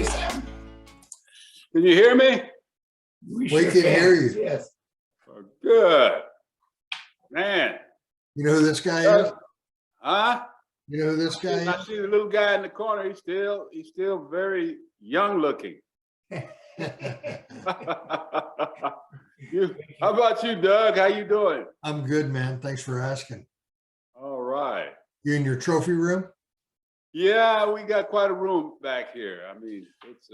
Can you hear me? We can hear you. Yes. Oh, good. Man. You know who this guy is? Huh? You know who this guy I is? see the little guy in the corner. He's still very young looking. How about you, Doug? How you doing? I'm good, man. Thanks for asking. All right. You in your trophy room? Yeah, we got quite a room back here. I mean, it's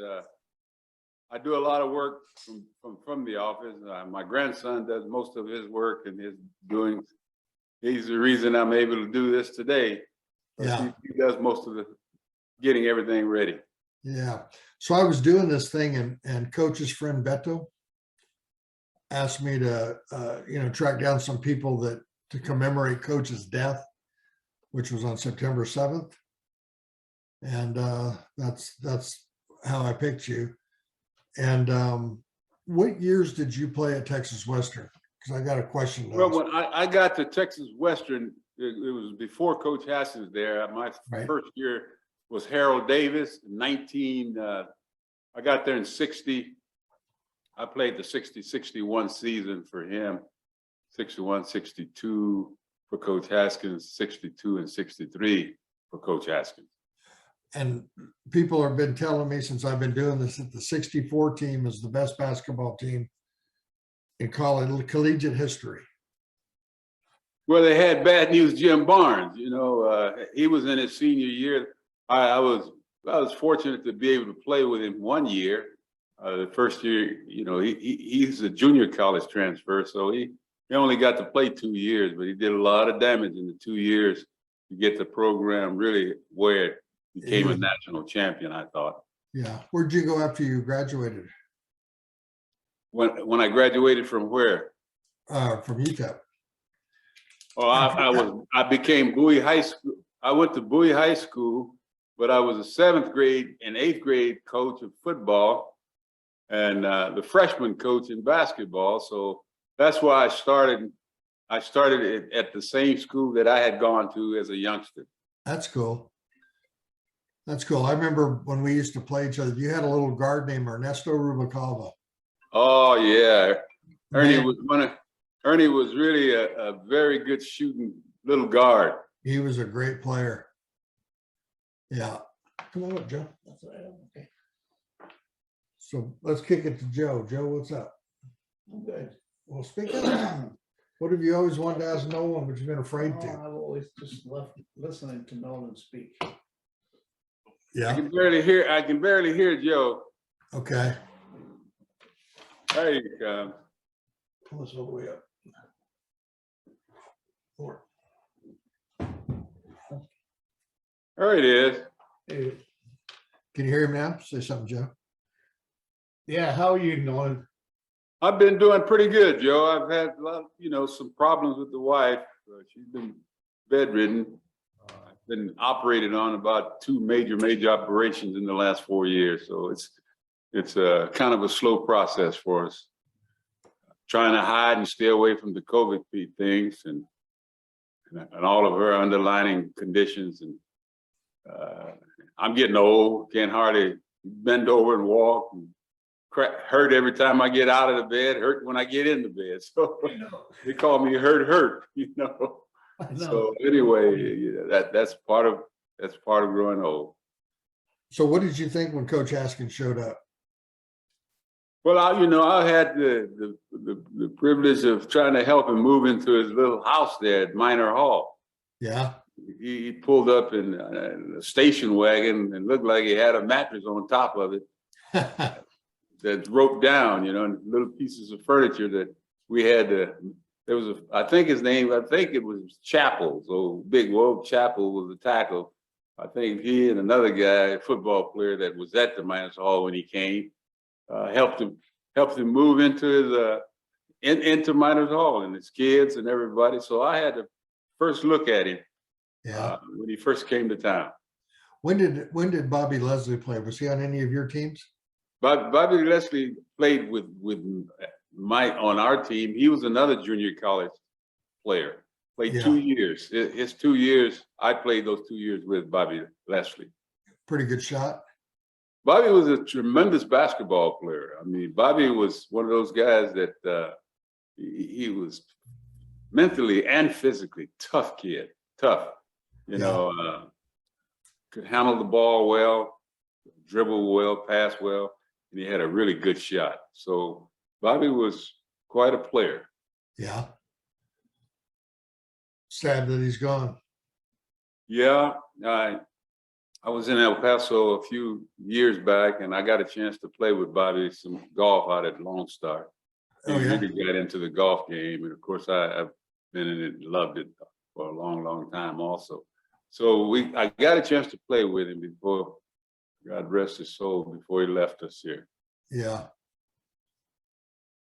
I do a lot of work from the office. My grandson does most of his work and he's the reason I'm able to do this today. Yeah. He does most of the getting everything ready. Yeah. So I was doing this thing and Coach's friend Beto asked me to, track down some people to commemorate Coach's death, which was on September 7th. And that's how I picked you. And what years did you play at Texas Western? Because I got a question. Well, when I got to Texas Western, it was before Coach Haskins there. My first year was Harold Davis. I got there in 60. I played the 60-61 season for him, 61-62 for Coach Haskins, 62 and 63 for Coach Haskins. And people have been telling me since I've been doing this that the 64 team is the best basketball team in collegiate history. Well, they had Bad News Jim Barnes. He was in his senior year. I was fortunate to be able to play with him 1 year. The first year, he's a junior college transfer, so he only got to play 2 years, but he did a lot of damage in the 2 years to get the program really where it became a national champion, I thought. Yeah. Where'd you go after you graduated? When I graduated from where? From UTEP. Oh, I became Bowie High School. I went to Bowie High School, but I was a 7th grade and 8th grade coach of football and the freshman coach in basketball. So that's why I started. I started at the same school that I had gone to as a youngster. That's cool. That's cool. I remember when we used to play each other, you had a little guard named Ernesto Rubalcaba. Oh yeah. Ernie was really a very good shooting little guard. He was a great player. Yeah. Come on up, Joe. That's all right. Okay. So let's kick it to Joe. Joe, what's up? I'm good. Well, speak up. What have you always wanted to ask Nolan, but you've been afraid to? I've always just loved listening to Nolan speak. Yeah. I can barely hear Joe. Okay. There you go. Pull this all the way up. Four. There it is. Hey, Can you hear him now? Say something, Joe. yeah, how are you, Nolan? I've been doing pretty good, Joe. I've had a lot, some problems with the wife. She's been bedridden. I've been operated on about 2 major operations in the last 4 years. So it's a kind of a slow process for us. Trying to hide and stay away from the COVID things and all of her underlying conditions. And I'm getting old, can't hardly bend over and walk. And hurt every time I get out of the bed, hurt when I get in the bed. So they call me hurt. So anyway, that's part of growing old. So what did you think when Coach Haskins showed up? Well, I had the privilege of trying to help him move into his little house there at Minor Hall. Yeah. He pulled up in a station wagon and looked like he had a mattress on top of it. That's roped down, and little pieces of furniture that we had to. There was I think it was Chappell. So Big Wolf Chappell was the tackle. I think he and another guy, a football player that was at the Miners Hall when he came, helped him move into into Miners Hall and his kids and everybody. So I had to first look at him when he first came to town. When did Bobby Leslie play? Was he on any of your teams? Bobby Leslie played with Mike on our team. He was another junior college player. Played 2 years. His 2 years, I played those 2 years with Bobby Leslie. Pretty good shot. Bobby was a tremendous basketball player. I mean, Bobby was one of those guys that he was mentally and physically tough kid, tough. You know, could handle the ball well, dribble well, pass well, and he had a really good shot. So Bobby was quite a player. Yeah. Sad that he's gone. Yeah, I was in El Paso a few years back, and I got a chance to play with Bobby some golf out at Lone Star. He Oh, yeah. really got into the golf game, and of course, I've been in it and loved it for a long, long time also. So I got a chance to play with him before, God rest his soul, before he left us here. Yeah.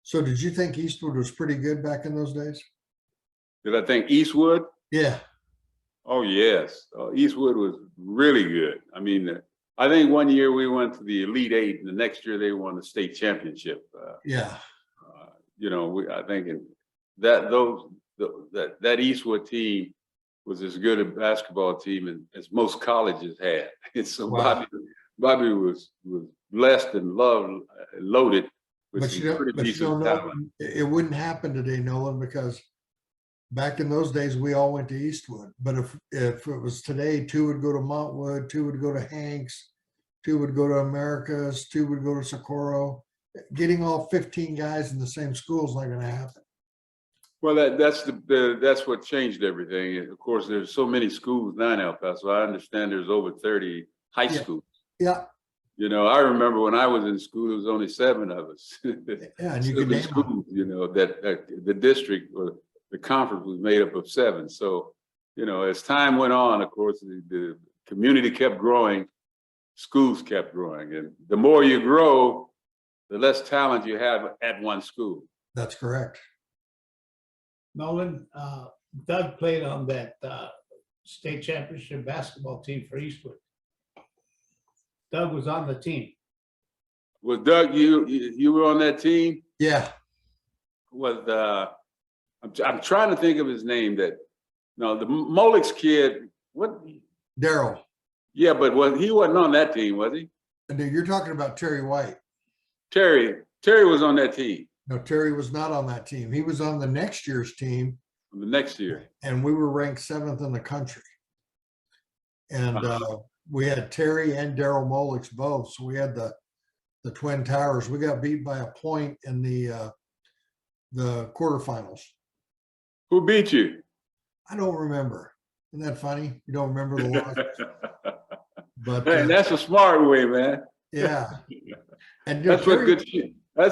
So did you think Eastwood was pretty good back in those days? Did I think Eastwood? Yeah. Oh, yes. Eastwood was really good. I mean, I think one year we went to the Elite Eight, and the next year they won the state championship. Yeah. You know, I think that Eastwood team was as good a basketball team as most colleges had. And so Wow. Bobby was blessed and loved, loaded with But some pretty decent talent. it wouldn't happen today, Nolan, because back in those days, we all went to Eastwood. But if it was today, 2 would go to Montwood, 2 would go to Hanks, 2 would go to Americas, 2 would go to Socorro. Getting all 15 guys in the same school is not going to happen. Well, that's what changed everything. And of course, there's so many schools now in El Paso. I understand there's over 30 high schools. Yeah. You know, I remember when I was in school, there was only 7 of us. Yeah, and you could 7 name schools, them. you know, that the district or the conference was made up of 7. So, you know, as time went on, of course, the community kept growing, schools kept growing. And the more you grow, the less talent you have at one school. That's correct. Nolan, Doug played on that state championship basketball team for Eastwood. Doug was on the team. Was Doug, you were on that team? Yeah. I'm trying to think of his name. The Molix kid. What? Daryl. Yeah, but he wasn't on that team, was he? And you're talking about Terry White. Terry was on that team. No, Terry was not on that team. He was on the next year's team. The next year. And we were ranked 7th in the country. And we had Terry and Daryl Molix both. So we had the Twin Towers. We got beat by a point in the quarterfinals. Who beat you? I don't remember. Isn't that funny? You don't remember the loss? But Man, that's a smart way, man. yeah. And That's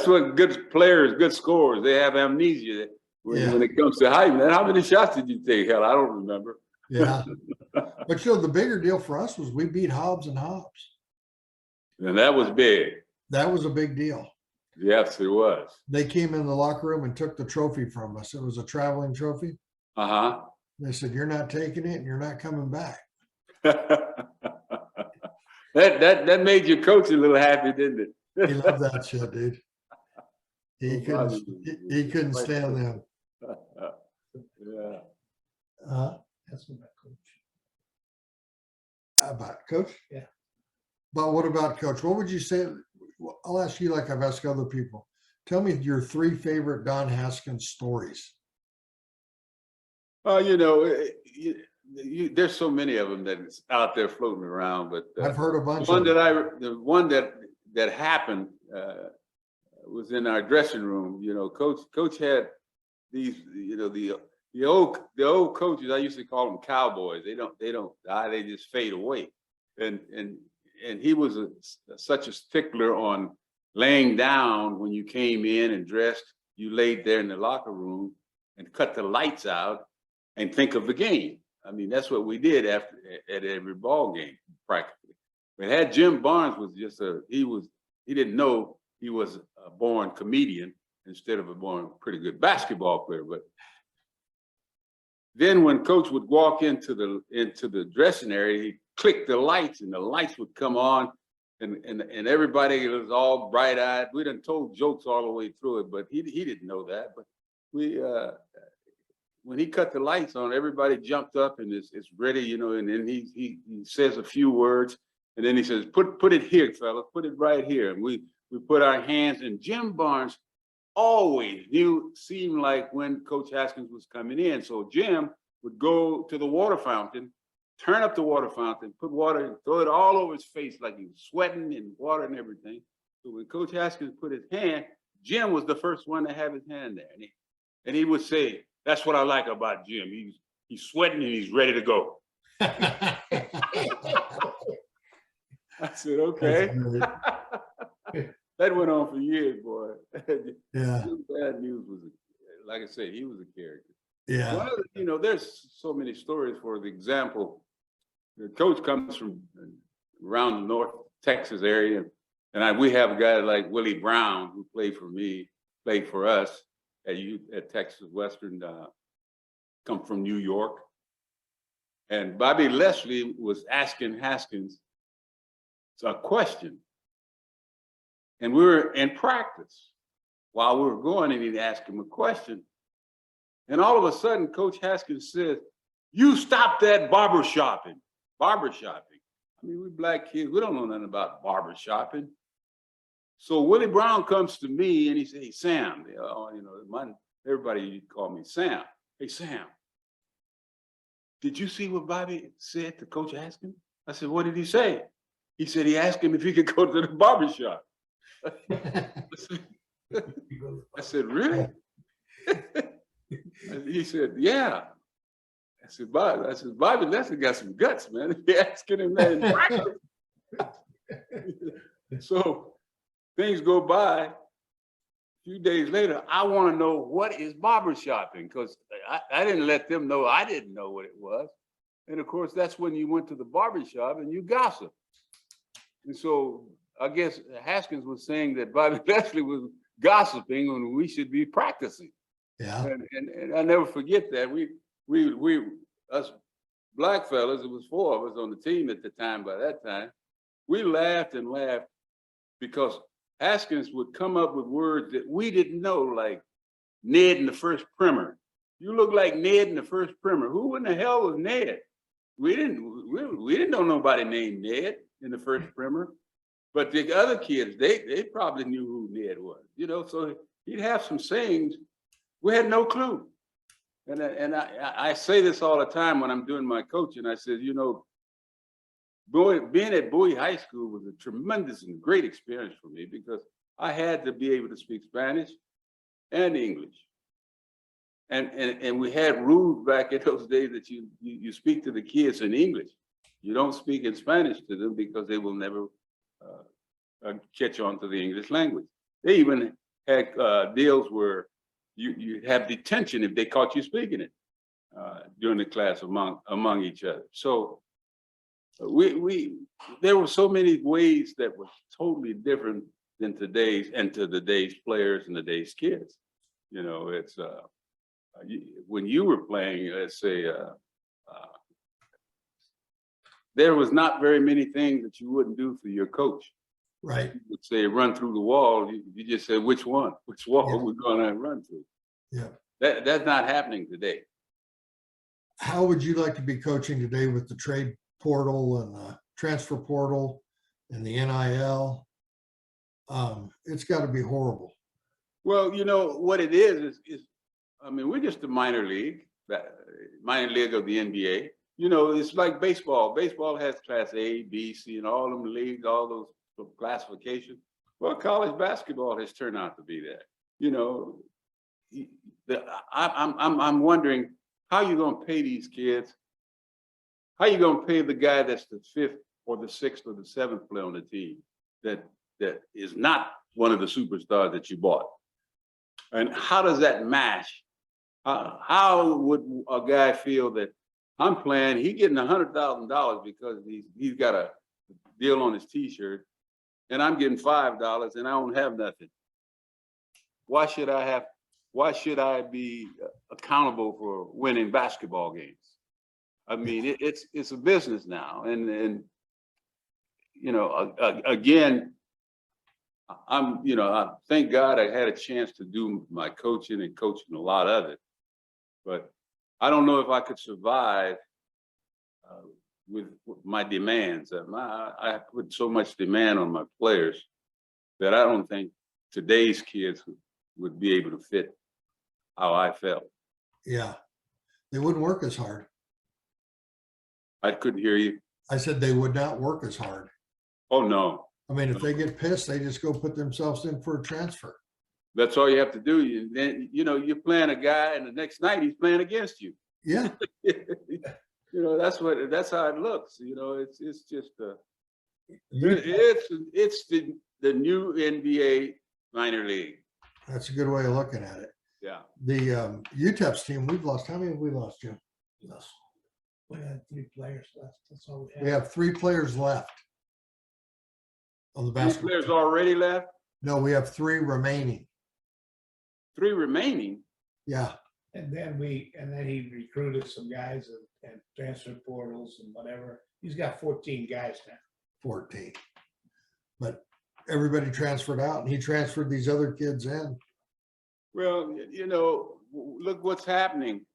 what good players, good scorers, they have amnesia when it comes to height. Man, how many shots did you take? Hell, I don't remember. Yeah. But the bigger deal for us was we beat Hobbs and Hobbs. And that was big. That was a big deal. Yes, it was. They came in the locker room and took the trophy from us. It was a traveling trophy. Uh-huh. They said, "You're not taking it and you're not coming back." That made your coach a little happy, didn't it? He loved that shit, dude. He couldn't stand them. Yeah. That's what I coach. About coach? Yeah. But what about coach? What would you say? I'll ask you like I've asked other people. Tell me your 3 favorite Don Haskins stories. There's so many of them that's out there floating around, but I've heard a bunch. the one that happened was in our dressing room. You know, coach had these, the old coaches, I used to call them cowboys. They don't die, they just fade away. And he was such a stickler on laying down when you came in and dressed. You laid there in the locker room and cut the lights out and think of the game. I mean, that's what we did at every ball game, practically. But had Jim Barnes was just he didn't know he was a born comedian instead of a born pretty good basketball player. But then when coach would walk into the dressing area, he'd click the lights and the lights would come on and everybody was all bright eyed. We done told jokes all the way through it, but he didn't know that. But when he cut the lights on, everybody jumped up and it's ready, and then he says a few words And then he says, put it here, fellas, put it right here. And we put our hands, and Jim Barnes always seemed like when Coach Haskins was coming in. So Jim would go to the water fountain, turn up the water fountain, put water and throw it all over his face like he was sweating and water and everything. So when Coach Haskins put his hand, Jim was the first one to have his hand there. And he would say, that's what I like about Jim. He's sweating and he's ready to go. I said, okay. That went on for years, boy. Yeah. Bad News was, like I said, he was a character. Yeah. One of the, there's so many stories. For the example, the coach comes from around the North Texas area, and we have a guy like Willie Brown who played for us at Texas Western, come from New York. And Bobby Leslie was asking Haskins a question. And we were in practice while we were going, and he'd ask him a question. And all of a sudden, Coach Haskins says, you stop that barber shopping. I mean, we black kids, we don't know nothing about barber shopping. So Willie Brown comes to me and he says, hey, Sam, everybody call me Sam. Hey, Sam, did you see what Bobby said to Coach Haskins? I said, what did he say? He said he asked him if he could go to the barber shop. I said, really? He said, yeah. I said, Bobby Leslie got some guts, man. He asking him that in practice. So things go by. A few days later, I want to know what is barber shopping, because I didn't let them know I didn't know what it was. And of course, that's when you went to the barber shop and you gossip. And so I guess Haskins was saying that Bobby Leslie was gossiping when we should be practicing. Yeah. And I never forget that. We us black fellas, it was 4 of us on the team at the time. By that time, we laughed and laughed because Haskins would come up with words that we didn't know, like Ned in the first primer. You look like Ned in the first primer. Who in the hell was Ned? We didn't know nobody named Ned in the first primer. But the other kids, they probably knew who Ned was, so he'd have some sayings. We had no clue. And I say this all the time when I'm doing my coaching. I said, being at Bowie High School was a tremendous and great experience for me because I had to be able to speak Spanish and English. And we had rules back in those days that you speak to the kids in English. You don't speak in Spanish to them because they will never catch on to the English language. They even had deals where you have detention if they caught you speaking it during the class among each other. So there were so many ways that were totally different than today's players and today's kids. It's when you were playing, let's say, there was not very many things that you wouldn't do for your coach. Right. You would say run through the wall. You just said which wall we're going to run through. Yeah. That's not happening today. How would you like to be coaching today with the trade portal and the transfer portal and the NIL? It's got to be horrible. Well, what it is we're just a minor league of the NBA. It's like baseball. Baseball has class A, B, C, and all them leagues, all those classifications. Well, college basketball has turned out to be that. I'm wondering how you're going to pay these kids. How you going to pay the guy that's the 5th or the 6th or the 7th player on the team that is not one of the superstars that you bought? And how does that match? How would a guy feel that I'm playing, he's getting $100,000 because he's got a deal on his T-shirt, and I'm getting $5 and I don't have nothing? Why should I be accountable for winning basketball games? I mean, it's a business now, and again, I thank God I had a chance to do my coaching and coaching a lot of it, but I don't know if I could survive with my demands. I put so much demand on my players that I don't think today's kids would be able to fit how I felt. Yeah. They wouldn't work as hard. I couldn't hear you. I said they would not work as hard. Oh, no. I mean, if they get pissed, they just go put themselves in for a transfer. That's all you have to do. Then, you're playing a guy and the next night he's playing against you. Yeah. That's how it looks. It's just it's the new NBA minor league. That's a good way of looking at it. Yeah. The UTEP's team, we've lost. How many have we lost, Jim? Yes. We had 3 players left. That's all we have. We have 3 players left on the 3 basketball players team. already left. No, we have 3 remaining. 3 remaining. Yeah. And then he recruited some guys and transfer portals and whatever. He's got 14 guys now. 14. But everybody transferred out and he transferred these other kids in. Well, look what's happening.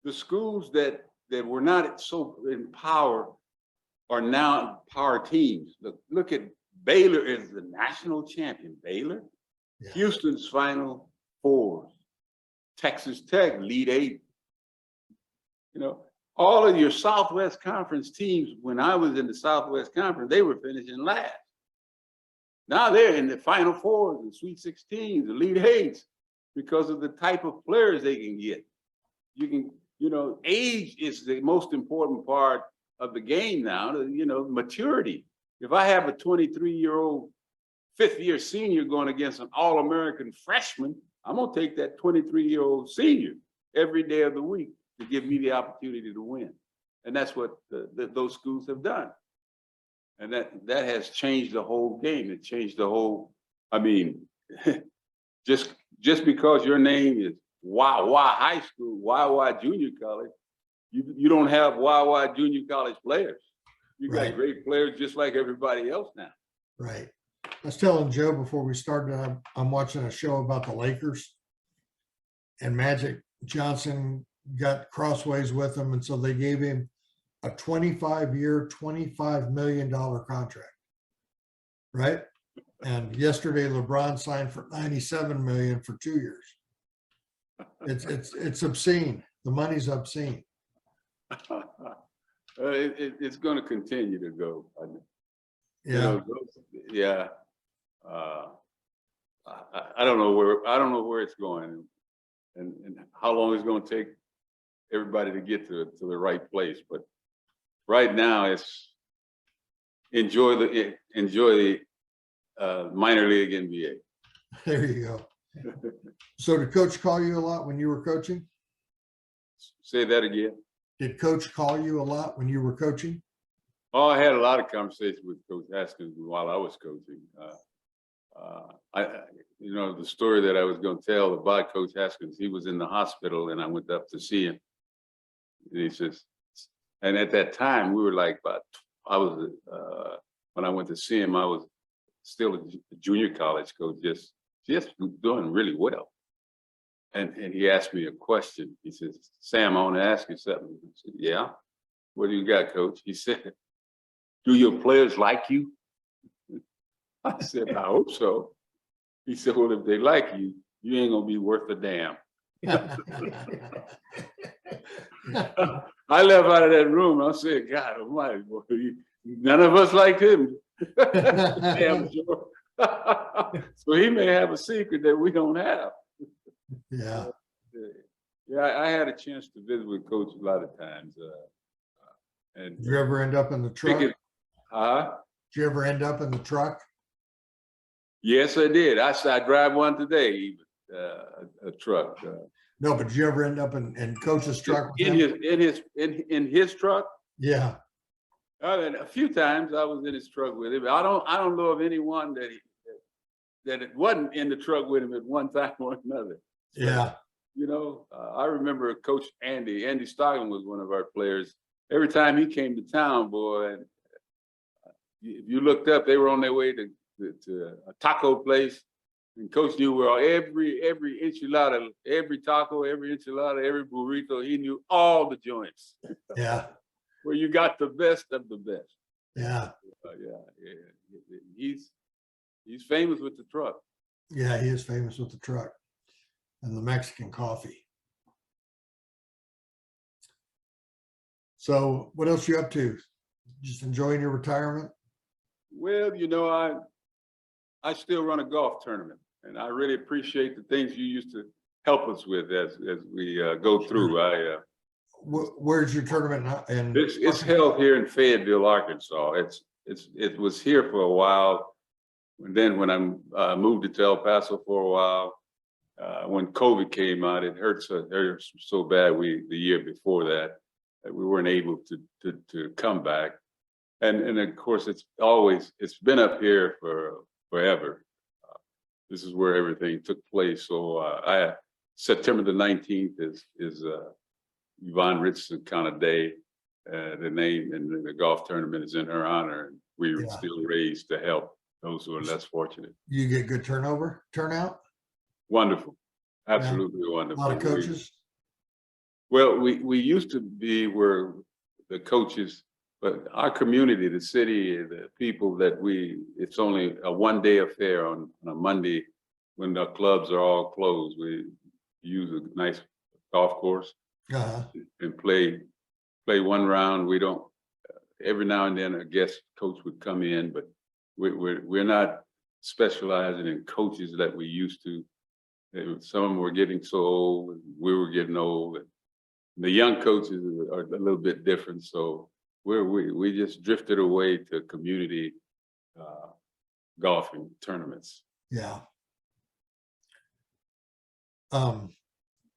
The schools that were not so in power are now power teams. Look at Baylor is the national champion. Baylor, Yeah. Houston's Final Fours, Texas Tech lead 8. All of your Southwest Conference teams, when I was in the Southwest Conference, they were finishing last. Now they're in the Final Fours, the Sweet 16s, the Elite 8s, because of the type of players they can get. You can, age is the most important part of the game now, maturity. If I have a 23-year-old 5th-year senior going against an All-American freshman, I'm going to take that 23-year-old senior every day of the week to give me the opportunity to win. And that's what those schools have done. And that has changed the whole game. It changed the whole, just because your name is Wawa High School, Wawa Junior College, you don't have Wawa Junior College players. You got Right. great players just like everybody else now. Right. I was telling Joe before we started, I'm watching a show about the Lakers and Magic Johnson got crossways with him. And so they gave him a 25-year, $25 million contract. Right. And yesterday, LeBron signed for $97 million for 2 years. It's obscene. The money's obscene. It's going to continue to go. Yeah. Yeah. I don't know where it's going, and how long it's going to take everybody to get to the right place. But right now, it's enjoy the minor league NBA. There you go. So did Coach call you a lot when you were coaching? Say that again. Did Coach call you a lot when you were coaching? Oh, I had a lot of conversations with Coach Haskins while I was coaching. The story that I was going to tell about Coach Haskins, he was in the hospital and I went up to see him. And he says, and at that time we were like when I went to see him, I was still a junior college coach, just doing really well. And he asked me a question. He says, Sam, I want to ask you something. I said, yeah. What do you got, Coach? He said, do your players like you? I said, I hope so. He said, well, if they like you, you ain't gonna be worth a damn. I left out of that room. I said, God almighty, boy, none of us liked him. Damn sure. So he may have a secret that we don't have. Yeah. Yeah, I had a chance to visit with Coach a lot of times. And Did you ever end up in the truck? Did you ever end up in the truck? Yes, I did. I drive one today, even a truck. No, but did you ever end up in Coach's truck? With in his truck? Yeah. A few times I was in his truck with him. I don't know of anyone that it wasn't in the truck with him at one time or another. So, yeah. I remember Coach Andy Stockton was one of our players. Every time he came to town, boy, and if you looked up, they were on their way to a taco place, and Coach knew where every enchilada, every taco, every enchilada, every burrito. He knew all the joints. Yeah. where you got the best of the best. Yeah. Yeah. He's famous with the truck. Yeah, he is famous with the truck and the Mexican coffee. So what else you up to? Just enjoying your retirement? Well, I still run a golf tournament, and I really appreciate the things you used to help us with as we go through. Where's your tournament now? And It's held here in Fayetteville, Arkansas. It was here for a while, and then when I moved to El Paso for a while, when COVID came out, it hurt so bad. The year before that we weren't able to come back, and of course it's been up here for forever. This is where everything took place. So September the 19th is Yvonne Richardson kind of day. The name and the golf tournament is in her honor, and we were still raised to help those who are less fortunate. You get good turnout? Wonderful, absolutely wonderful. A lot of coaches. Well, we used to be where the coaches, but our community, the city, the people it's only a one-day affair on a Monday when the clubs are all closed. We use a nice golf course and play one round. We don't, every now and then a guest coach would come in, but we're not specializing in coaches that we used to. Some of them were getting so old, and we were getting old. And the young coaches are a little bit different. So we just drifted away to community golfing tournaments. Yeah.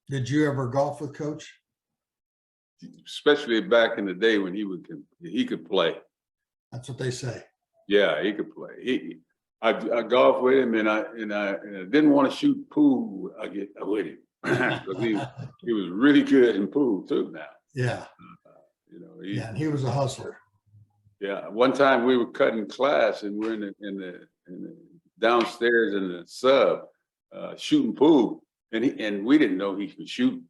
Did you ever golf with Coach? Especially back in the day when he could play. That's what they say. Yeah, he could play. I golfed with him, and I didn't want to shoot pool. I get with him because he was really good in pool too. Now, yeah, and he was a hustler. Yeah, one time we were cutting class, and we're in the downstairs in the sub shooting pool, and we didn't know he could shoot.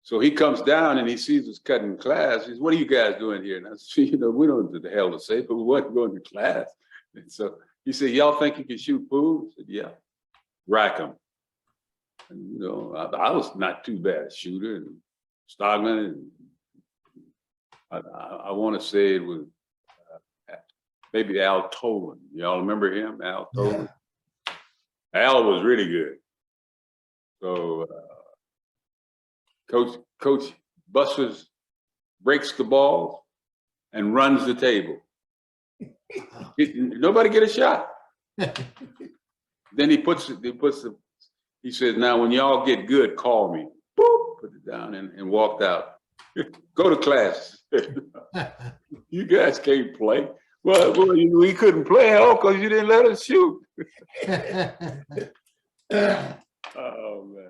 So he comes down and he sees us cutting class. He says, "What are you guys doing here?" And I said, we don't know what the hell to say, but we wasn't going to class. And so he said, "Y'all think you can shoot pool?" I said, "Yeah, rack them." And, I was not too bad a shooter, and Stockman, and I want to say it was maybe Al Tolan. Y'all remember him, Al Tolan? Yeah. Al was really good. So Coach Busters breaks the ball and runs the table. Nobody get a shot. Then he says, "Now when y'all get good, call me." Boop, put it down and walked out. Go to class. You guys can't play. Well, we couldn't play, because you didn't let us shoot. Oh man.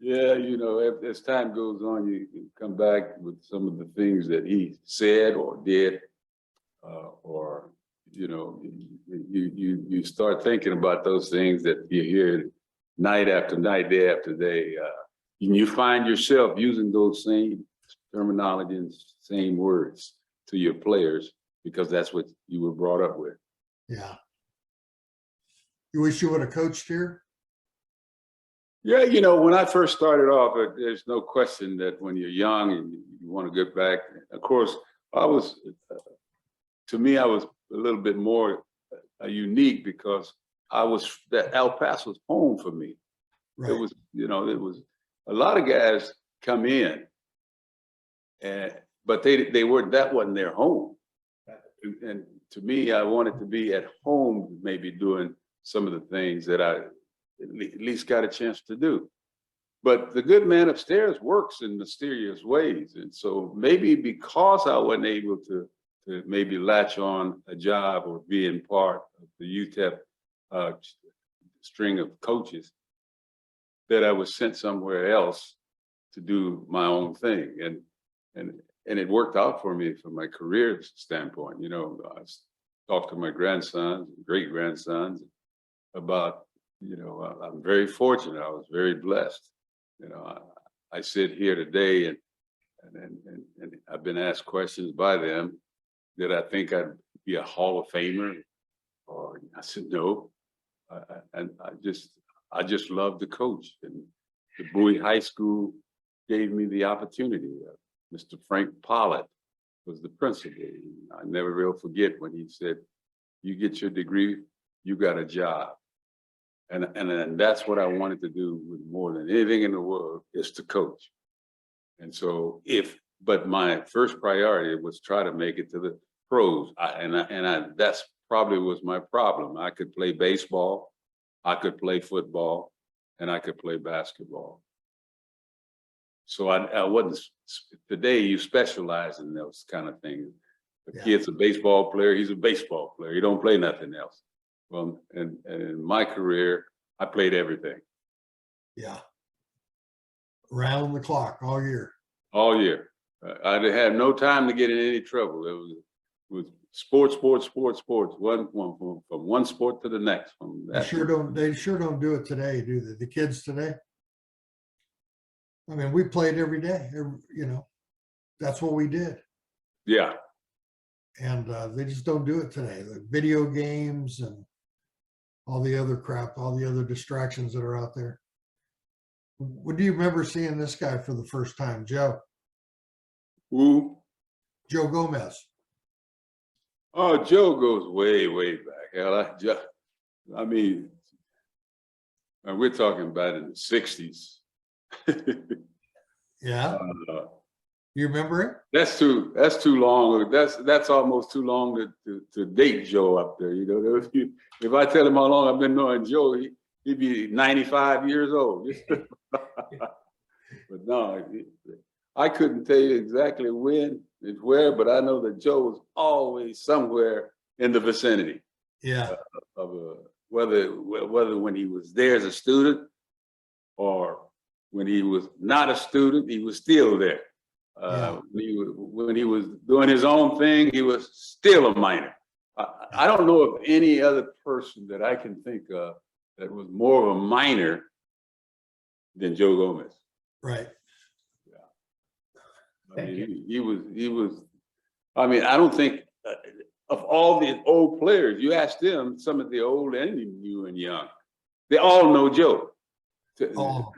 Yeah, as time goes on, you come back with some of the things that he said or did, or you start thinking about those things that you hear night after night, day after day. And you find yourself using those same terminology and same words to your players because that's what you were brought up with. Yeah. You wish you would have coached here? Yeah, when I first started off, there's no question that when you're young and you want to get back, of course, to me, I was a little bit more unique because that El Paso's home for me. Right. It was a lot of guys come in, but that wasn't their home. And to me, I wanted to be at home, maybe doing some of the things that I at least got a chance to do. But the good man upstairs works in mysterious ways. And so maybe because I wasn't able to maybe latch on a job or being part of the UTEP string of coaches, that I was sent somewhere else to do my own thing. And it worked out for me from my career standpoint. I talked to my grandsons, great grandsons about, I'm very fortunate. I was very blessed. I sit here today And I've been asked questions by them that I think I'd be a Hall of Famer, or I said no. And I just love to coach, and the Bowie High School gave me the opportunity. Mr. Frank Pollitt was the principal. I never will forget when he said, "You get your degree, you got a job." And that's what I wanted to do with more than anything in the world, is to coach. And so but my first priority was try to make it to the pros. That's probably was my problem. I could play baseball, I could play football, and I could play basketball. So I wasn't, today you specialize in those kind of things. The kid's a baseball player, he's a baseball player. He don't play nothing else. Well, and in my career, I played everything. Yeah. Round the clock all year. All year. I had no time to get in any trouble. It was sports, from one sport to the next. They sure don't do it today, do they? The kids today? I mean, we played every day, you know, that's what we did. Yeah. And they just don't do it today. The video games and all the other crap, all the other distractions that are out there. When do you remember seeing this guy for the first time, Joe? Who? Joe Gomez. Oh, Joe goes way, way back. Hell, I mean, we're talking about in the 60s. Yeah. You remember it? That's too long. That's almost too long to date Joe up there. You know, if I tell him how long I've been knowing Joe, he'd be 95 years old. But no, I couldn't tell you exactly when and where, but I know that Joe was always somewhere in the vicinity. Yeah. Whether when he was there as a student or when he was not a student, he was still there. When he was doing his own thing, he was still a minor. I don't know of any other person that I can think of that was more of a minor than Joe Gomez. Right. Yeah. I mean, he was. I mean, I don't think of all the old players. You ask them, some of the old and new and young, they all know Joe. All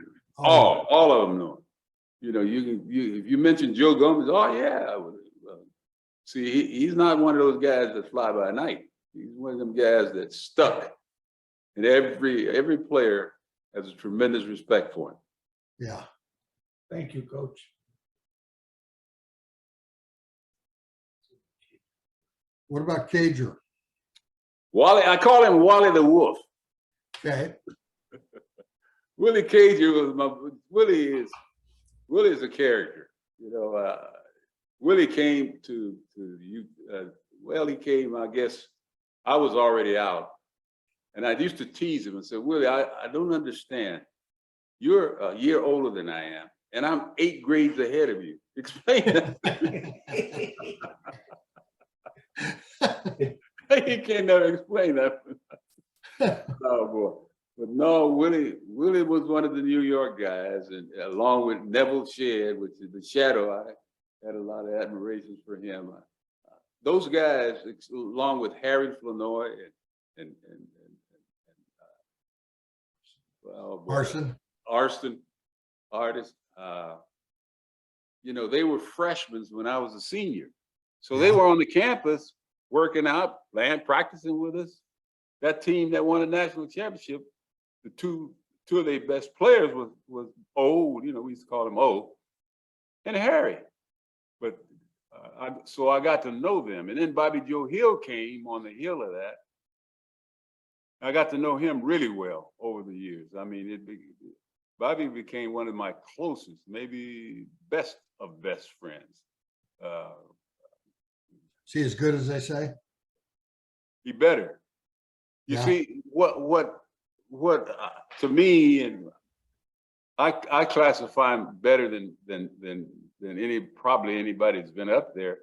of them know him. You know, if you mention Joe Gomez, oh yeah. See, he's not one of those guys that fly by night. He's one of them guys that stuck. And every player has a tremendous respect for him. Yeah. Thank you, Coach. What about Cager? Wally, I call him Wally the Wolf. Okay. Willie Cager was Willie is a character. You know, Willie came to you. Well, he came. I guess I was already out, and I used to tease him and say, "Willie, I don't understand. You're a year older than I am, and I'm 8 grades ahead of you. Explain that." He can't never explain that. Oh boy. But no, Willie was one of the New York guys, and along with Neville Shedd, which is the Shadow, I had a lot of admiration for him. Those guys, along with Harry Flournoy and Arston, artist, you know, they were freshmen when I was a senior, so they were on the campus working out, practicing with us. That team that won a national championship, the two of their best players was O, you know, we used to call him O, and Harry. But so I got to know them. And then Bobby Joe Hill came on the heel of that. I got to know him really well over the years. I mean, Bobby became one of my closest, maybe best of best friends. Is he as good as they say? He better. You see, what to me, and I classify him better than probably anybody that's been up there.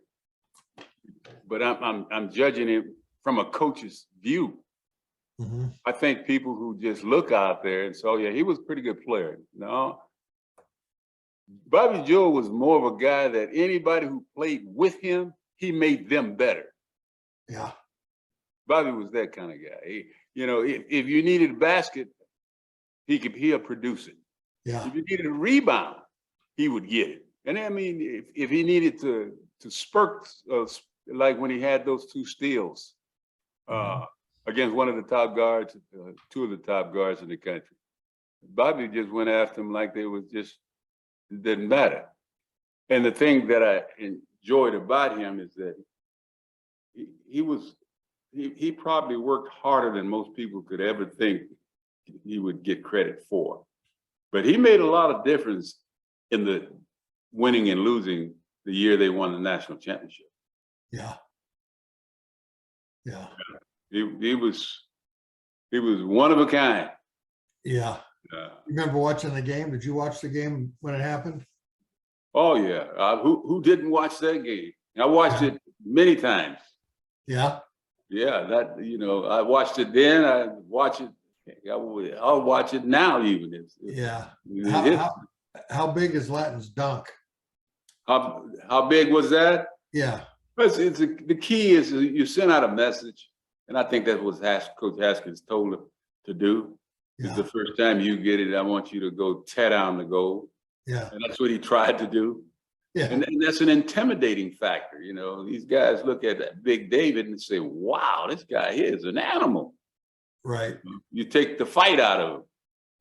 But I'm judging him from a coach's view. Mm-hmm. I think people who just look out there and say, "Oh yeah, he was a pretty good player." No, Bobby Joe was more of a guy that anybody who played with him, he made them better. Yeah. Bobby was that kind of guy. If you needed a basket, he'll produce it. Yeah. If you needed a rebound, he would get it. And I mean, if he needed to spurt, like when he had those 2 steals against one of the top guards, 2 of the top guards in the country, Bobby just went after him like it didn't matter. And the thing that I enjoyed about him is that he probably worked harder than most people could ever think he would get credit for. But he made a lot of difference in the winning and losing the year they won the national championship. Yeah. Yeah. He was one of a kind. Yeah. You remember watching the game? Did you watch the game when it happened? Oh yeah. Who didn't watch that game? I watched it many times. Yeah. Yeah, I watched it then. I watch it. I'll watch it now even. Yeah. It's, How big is Latin's dunk? how big was that? Yeah. The key is you send out a message, and I think that was Coach Haskins told him to do. It's the first time you get it, I want you to go tear down the goal. Yeah. And that's what he tried to do. Yeah. And that's an intimidating factor. These guys look at that Big David and say, wow, this guy here is an animal. Right. You take the fight out of him.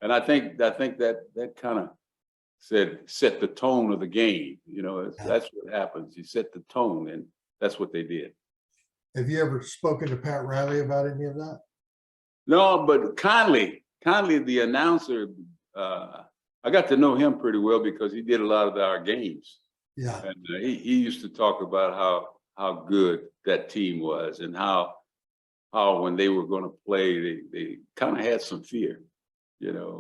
And I think that kind of set the tone of the game. That's what happens. You set the tone, and that's what they did. Have you ever spoken to Pat Riley about any of that? No, but Conley, the announcer, I got to know him pretty well because he did a lot of our games. Yeah. And he used to talk about how good that team was, and how when they were going to play, they kind of had some fear,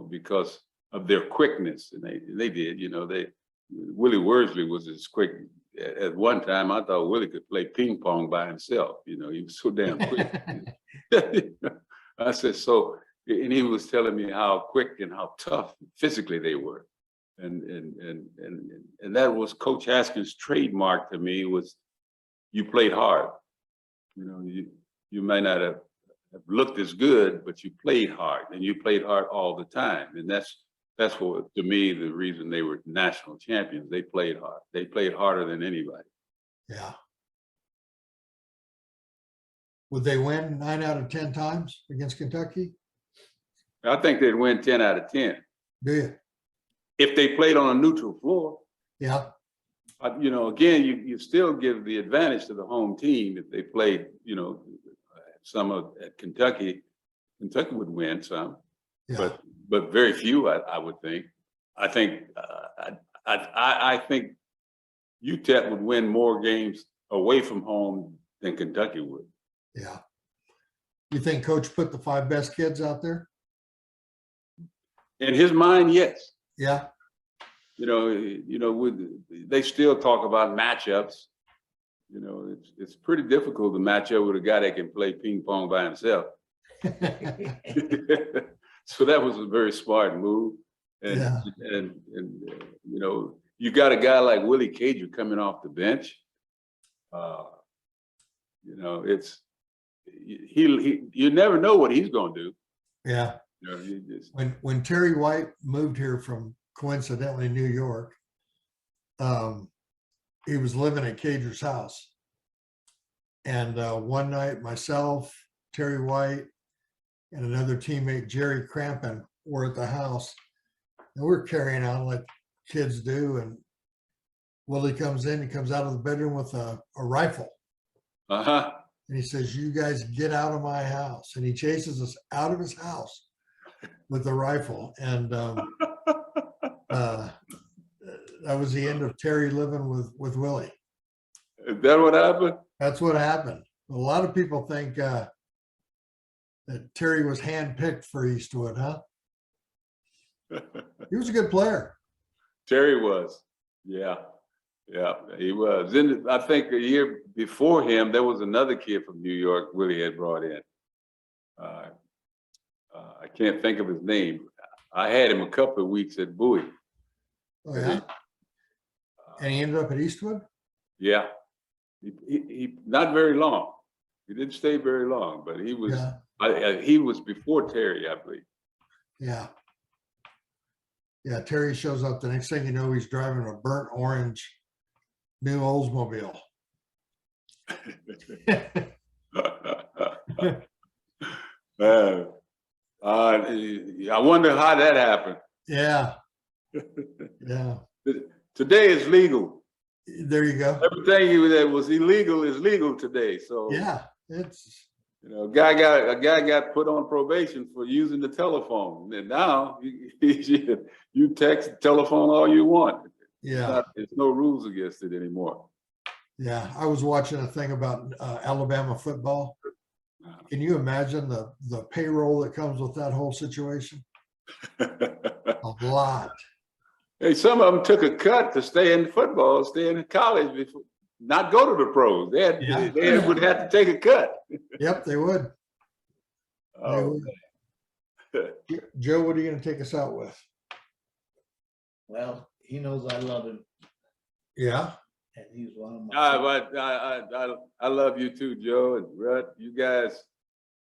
because of their quickness, and they did. Willie Worsley was as quick. At one time, I thought Willie could play ping pong by himself. He was so damn quick. I said so, and he was telling me how quick and how tough physically they were. And that was Coach Haskins' trademark to me, was you played hard. You might not have looked as good, but you played hard, and you played hard all the time. And that's what, to me, the reason they were national champions. They played hard. They played harder than anybody. Yeah. Would they win 9 out of 10 times against Kentucky? I think they'd win 10 out of 10. Do you? If they played on a neutral floor. Yeah. Again, you still give the advantage to the home team. If they played, some at Kentucky would win some, Yeah. but very few, I would think. I think UTEP would win more games away from home than Kentucky would. Yeah. You think Coach put the 5 best kids out there? In his mind, yes. Yeah. They still talk about matchups. It's pretty difficult to match up with a guy that can play ping pong by himself. So that was a very smart move. And you got a guy like Willie Cager coming off the bench. You never know what he's going to do. Yeah. When Terry White moved here from, coincidentally, New York, he was living at Cager's house. And one night, myself, Terry White, and another teammate, Jerry Crampon, were at the house. And we're carrying on like kids do. And Willie comes in, he comes out of the bedroom with a rifle. Uh-huh. And he says, "You guys get out of my house." And he chases us out of his house with a rifle. And that was the end of Terry living with Willie. Is that what happened? That's what happened. A lot of people think that Terry was handpicked for Eastwood, huh? He was a good player. Terry was. Yeah, he was. Then I think a year before him, there was another kid from New York Willie had brought in. I can't think of his name. I had him a couple of weeks at Bowie. Oh, yeah? And he ended up at Eastwood? Yeah, he not very long. He didn't stay very long, but he was he was before Terry, I believe. Yeah. Yeah, Terry shows up. The next thing you know, he's driving a burnt orange new Oldsmobile. I wonder how that happened. Yeah. Yeah. Today is legal. There you go. Everything that was illegal is legal today. So Yeah, it's a guy got put on probation for using the telephone, and now you text, telephone all you want. yeah. There's no rules against it anymore. Yeah, I was watching a thing about Alabama football. Can you imagine the payroll that comes with that whole situation? A lot. Hey, some of them took a cut to stay in football, stay in college, before, not go to the pros. They would have to take a cut. Yep, they would. They Oh, would. Joe, what are you going to take us out with? Well, he knows I love him, Yeah. and he's one of my. I love you too, Joe and Rut. You guys,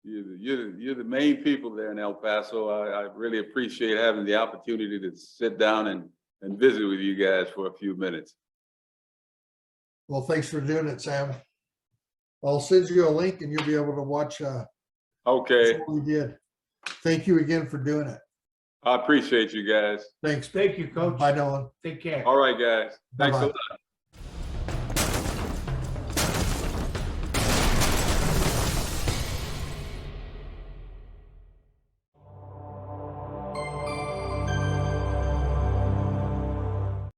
you're the main people there in El Paso. I really appreciate having the opportunity to sit down and visit with you guys for a few minutes. Well, thanks for doing it, Sam. I'll send you a link and you'll be able to watch Okay, what we did. Thank you again for doing it. I appreciate you guys. Thanks. Thank you, Coach. Bye, Nolan. Take care. All right, guys. Thanks a Bye-bye. lot.